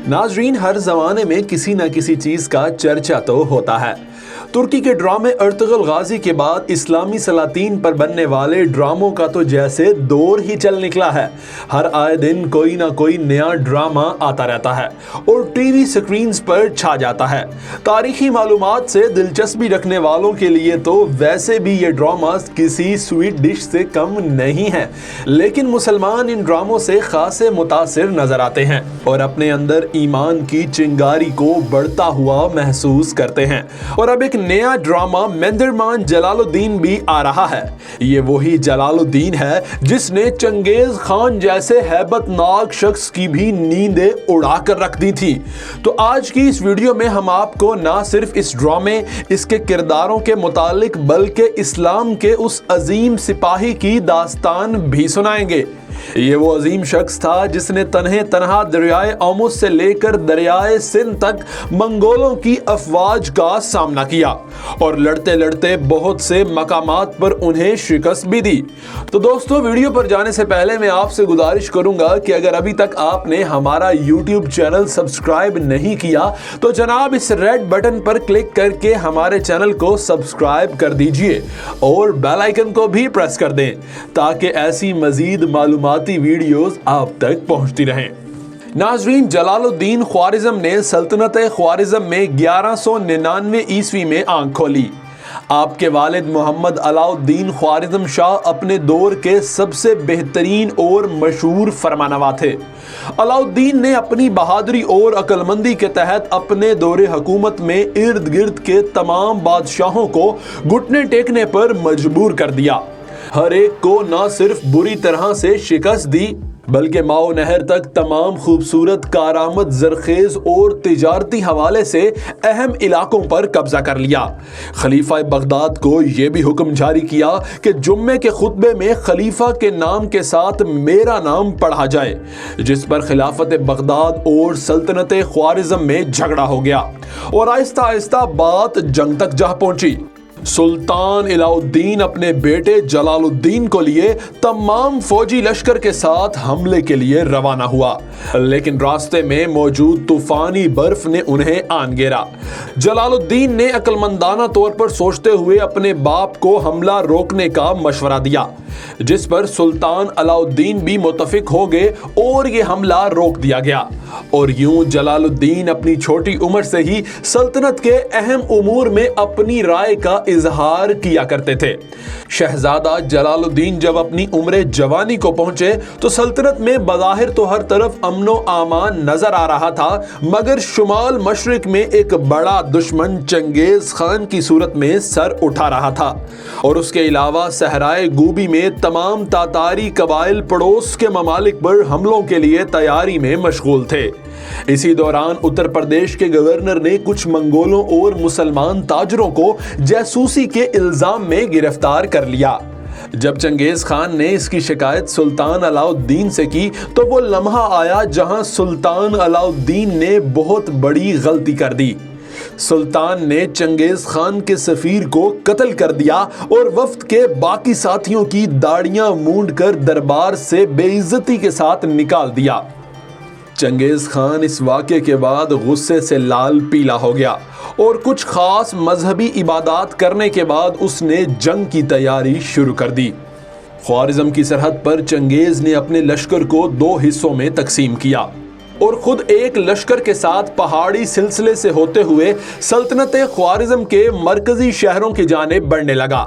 नाजरीन, हर जमाने में किसी न किसी चीज का चर्चा तो होता है। तुर्की के ड्रामे अर्तुगरुल गाजी के बाद इस्लामी सलातीन पर बनने वाले ड्रामों का तो जैसे दौर ही चल निकला है। हर आए दिन कोई ना कोई नया ड्रामा आता रहता है और टीवी स्क्रीन्स पर छा जाता है। तारीखी मालूमात से दिलचस्पी रखने वालों के लिए तो वैसे भी ये ड्रामा किसी स्वीट डिश से कम नहीं है, लेकिन मुसलमान इन ड्रामों से खासे मुतासिर नजर आते हैं और अपने अंदर ईमान की चिंगारी को बढ़ता हुआ महसूस करते हैं। और अब एक नया ड्रामा मेंदरमान जलालुद्दीन भी आ रहा है। ये वही जलालुद्दीन है जिसने चंगेज खान जैसे हैबतनाक शख्स की भी नींदें उड़ा कर रख दी थी। तो आज की इस वीडियो में हम आपको ना सिर्फ इस ड्रामे, इसके किरदारों के मुतालिक बल्कि इस्लाम के उस अजीम सिपाही की दास्तान भी सुनाएंगे। ये वो अजीम शख्स था जिसने तन्हे तन्हा दरियाए ओमुस से लेकर दरियाए सिंध तक मंगोलों की अफवाज का सामना किया और लड़ते लड़ते बहुत से मकामात पर उन्हें शिकस्त भी दी। तो दोस्तों, वीडियो पर जाने से पहले मैं आपसे गुजारिश करूंगा कि अगर अभी तक आपने हमारा YouTube चैनल सब्सक्राइब नहीं किया तो जनाब इस रेड बटन पर क्लिक करके हमारे चैनल को सब्सक्राइब कर दीजिए और बेल आइकन को भी प्रेस कर दें ताकि ऐसी मजीद मालूमाती वीडियोस आप तक पहुंचती रहें। नाजरीन, जलालुद्दीन ख्वारिज़्म ने सल्तनत ख्वारिज़्म में 1199 ईस्वी में आंख खोली। आपके वालिद मोहम्मद अलाउद्दीन ख्वारिज़्म शाह अपने दौर के सबसे बेहतरीन और मशहूर फरमानवा थे। अलाउद्दीन ने अपनी बहादुरी और अक्लमंदी के तहत अपने दौरे हुकूमत में इर्द गिर्द के तमाम बादशाहों को घुटने टेकने पर मजबूर कर दिया। हर एक को न सिर्फ बुरी तरह से शिकस्त दी बल्कि माओ नहर तक तमाम खूबसूरत, कारामद, जरखेज और तिजारती हवाले से अहम इलाकों पर कब्जा कर लिया। खलीफा बगदाद को यह भी हुक्म जारी किया कि जुम्मे के खुतबे में खलीफा के नाम के साथ मेरा नाम पढ़ा जाए, जिस पर खिलाफत बगदाद और सल्तनत ख्वारिज़्म में झगड़ा हो गया और आहिस्ता आहिस्ता बात जंग तक जा पहुंची। सुल्तान अलाउद्दीन अपने बेटे जलालुद्दीन को लिए तमाम फौजी लश्कर के साथ हमले के लिए रवाना हुआ, लेकिन रास्ते में मौजूद तूफानी बर्फ ने उन्हें आन घेरा। जलालुद्दीन ने अक्लमंदाना तौर पर सोचते हुए अपने बाप को हमला रोकने का मशवरा दिया, जिस पर सुल्तान अलाउद्दीन भी मुतफिक हो गए और ये हमला रोक दिया गया। और यूं जलालुद्दीन अपनी छोटी उम्र से ही सल्तनत के अहम उमूर में अपनी राय का इजहार किया करते थे। शहजादा जलालुद्दीन जब अपनी उम्र जवानी को पहुंचे तो सल्तनत में बज़ाहिर तो हर तरफ अमनो आमान नजर आ रहा था, मगर शुमाल मशरिक में एक बड़ा दुश्मन चंगेज खान की सूरत में सर उठा रहा था और उसके अलावा सहराए गूबी में तमाम तातारी कबाइल पड़ोस के ममालिक पर हमलों के लिए तैयारी में मशगूल थे। इसी दौरान उत्तर प्रदेश के गवर्नर ने कुछ मंगोलों और मुसलमान ताजरों को जासूसी के इल्जाम में गिरफ्तार कर लिया। जब चंगेज खान ने इसकी शिकायत सुल्तान अलाउद्दीन से की तो वो लम्हा आया जहां सुल्तान अलाउद्दीन ने बहुत बड़ी गलती कर दी। सुल्तान ने चंगेज खान के सफीर को कत्ल कर दिया और वफ्द के बाकी साथियों की दाढ़ियां मूंड कर दरबार से बेइज्जती के साथ निकाल दिया। चंगेज खान इस वाक़े के बाद गुस्से से लाल पीला हो गया और कुछ खास मजहबी इबादत करने के बाद उसने जंग की तैयारी शुरू कर दी। ख्वारिज़्म की सरहद पर चंगेज ने अपने लश्कर को 2 हिस्सों में तकसीम किया और खुद एक लश्कर के साथ पहाड़ी सिलसिले से होते हुए सल्तनत ख्वारिज़्म के मरकजी शहरों की जानिब बढ़ने लगा,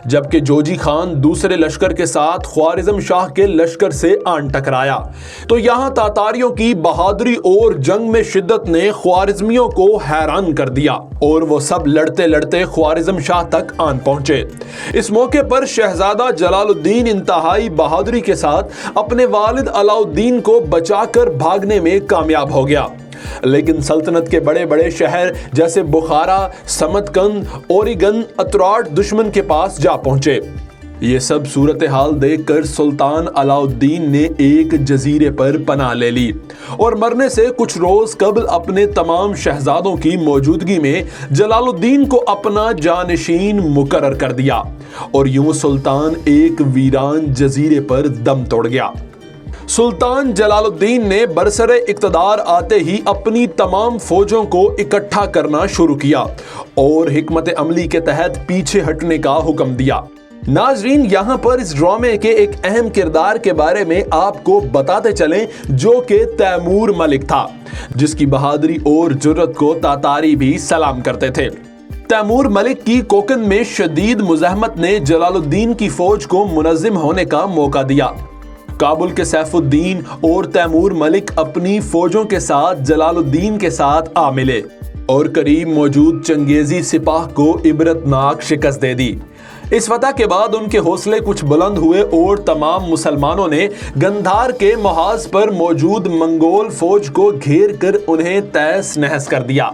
जबकि जोजी खान दूसरे लश्कर के साथ ख्वारिज़्म शाह के लश्कर से आन टकराया। तो यहाँ तातारियों की बहादुरी और जंग में शिद्दत ने ख्वारिज़मियों को हैरान कर दिया और वो सब लड़ते लड़ते ख्वारिज़्म शाह तक आन पहुंचे। इस मौके पर शहजादा जलालुद्दीन इंतहाई बहादुरी के साथ अपने वालिद अलाउद्दीन को बचाकर भागने में कामयाब हो गया, लेकिन सल्तनत के बड़े बड़े शहर जैसे बुखारा, समरकंद, ओरिगन, अतराट दुश्मन के पास जा पहुंचे। ये सब सूरत हाल देखकर सुल्तान अलाउद्दीन ने एक जजीरे पर पनाह ले ली और मरने से कुछ रोज कबल अपने तमाम शहजादों की मौजूदगी में जलालुद्दीन को अपना जानशीन मुकर्रर कर दिया और यूं सुल्तान एक वीरान जजीरे पर दम तोड़ गया। सुल्तान जलालुद्दीन ने बरसरे इक़्तिदार आते ही अपनी तमाम फौजों को इकट्ठा करना शुरू किया और हिकमत अमली के तहत पीछे हटने का हुक्म दिया। नाजरीन, यहाँ पर इस ड्रामे के एक अहम किरदार के बारे में आपको बताते चलें, जो कि तैमूर मलिक था, जिसकी बहादुरी और जुर्रत को तातारी भी सलाम करते थे। तैमूर मलिक की कोकन में शदीद मुज़ाहमत ने जलालुद्दीन की फौज को मुनज़्ज़िम होने का मौका दिया। काबुल के सैफुद्दीन और तैमूर मलिक अपनी फौजों के साथ जलालुद्दीन के साथ आ मिले और करीब मौजूद चंगेजी सिपाह को इबरतनाक शिकस्त दे दी। इस फतह के बाद उनके हौसले कुछ बुलंद हुए और तमाम मुसलमानों ने गंधार के मुहाज पर मौजूद मंगोल फौज को घेर कर उन्हें तहस नहस कर दिया।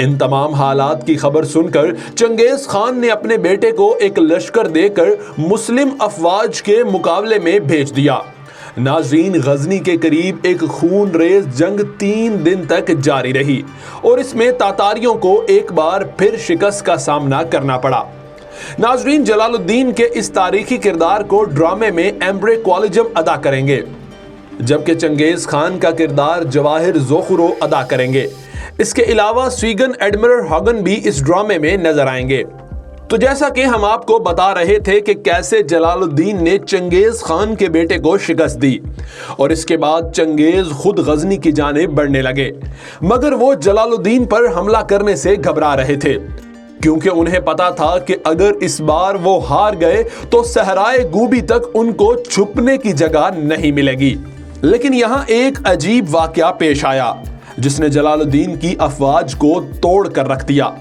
इन तमाम हालात की खबर सुनकर चंगेज खान ने अपने बेटे को एक लश्कर देकर मुस्लिम अफवाज के मुकाबले में भेज दिया। नाजरीन, गजनी के करीब एक खून रेज जंग 3 दिन तक जारी रही और इसमें तातारियों को एक बार फिर शिकस्त का सामना करना पड़ा। नाजरीन, जलालुद्दीन के इस तारीखी किरदार को ड्रामे में एम्ब्रे क्वालिजम अदा करेंगे, जबकि चंगेज खान का किरदार जवाहिर जोखुरो अदा करेंगे। इसके अलावा स्वीगन एडमिरल हॉगन भी इस ड्रामे में नजर आएंगे। तो जैसा कि हम आपको बता रहे थे कि कैसे जलालुद्दीन ने चंगेज खान के बेटे को शिकस्त दी और इसके बाद चंगेज खुद गजनी की जानिब बढ़ने लगे, मगर वो जलालुद्दीन पर हमला करने से घबरा रहे थे, क्योंकि उन्हें पता था कि अगर इस बार वो हार गए तो सहराए गूबी तक उनको छुपने की जगह नहीं मिलेगी। लेकिन यहाँ एक अजीब वाकया पेश आया जिसने जलालुद्दीन की अफवाज को तोड़ कर रख दिया।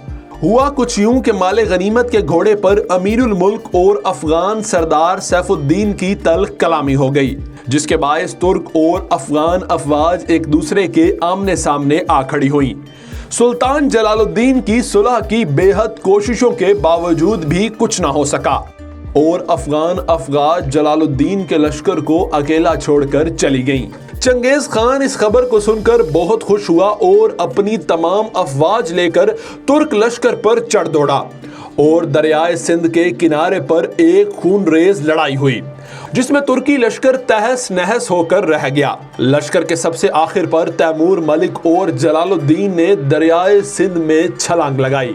हुआ कुछ यूं कि माले गनीमत के घोड़े पर अमीरुल मुल्क और अफगान सरदार सैफुद्दीन की तल्ख कलामी हो गई, जिसके बायस तुर्क और अफगान अफवाज एक दूसरे के आमने सामने आ खड़ी हुई। सुल्तान जलालुद्दीन की सुलह की बेहद कोशिशों के बावजूद भी कुछ ना हो सका और अफगान अफवाज जलालुद्दीन के लश्कर को अकेला छोड़कर चली गईं। चंगेज खान इस खबर को सुनकर बहुत खुश हुआ और अपनी तमाम अफवाज लेकर तुर्क लश्कर पर चढ़ दौड़ा और दरियाए सिंध के किनारे पर एक खूनरेज लड़ाई हुई, जिसमें तुर्की लश्कर तहस नहस होकर रह गया। लश्कर के सबसे आखिर पर तैमूर मलिक और जलालुद्दीन ने दरियाए सिंध में छलांग लगाई।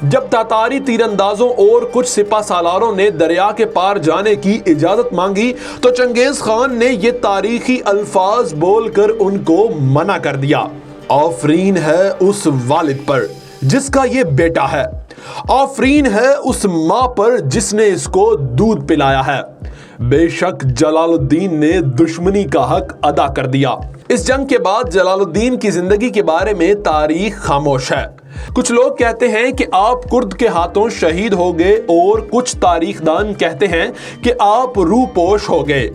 जब तातारी तीरंदाजों और कुछ सिपा सालारों ने दरिया के पार जाने की इजाजत मांगी तो चंगेज खान ने ये तारीखी अल्फाज बोलकर उनको मना कर दिया। आफरीन है उस वालिद पर जिसका ये बेटा है, आफरीन है उस माँ पर जिसने इसको दूध पिलाया है। बेशक जलालुद्दीन ने दुश्मनी का हक अदा कर दिया। इस जंग के बाद जलालुद्दीन की जिंदगी के बारे में तारीख खामोश है। कुछ लोग कहते हैं कि आप कुर्द के हाथों शहीद हो गए और कुछ तारीखदान कहते हैं कि आप रूपोश हो गए,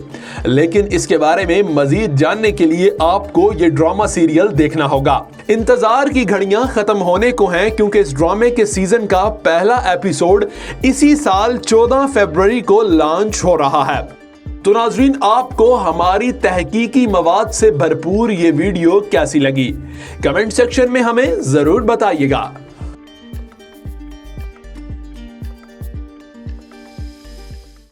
लेकिन इसके बारे में मजीद जानने के लिए आपको ये ड्रामा सीरियल देखना होगा। इंतजार की घड़ियां खत्म होने को हैं, क्योंकि इस ड्रामे के सीजन का पहला एपिसोड इसी साल 14 फरवरी को लॉन्च हो रहा है। तो नाज़रीन, आपको हमारी तहकीकी मवाद से भरपूर ये वीडियो कैसी लगी? कमेंट सेक्शन में हमें जरूर बताइएगा।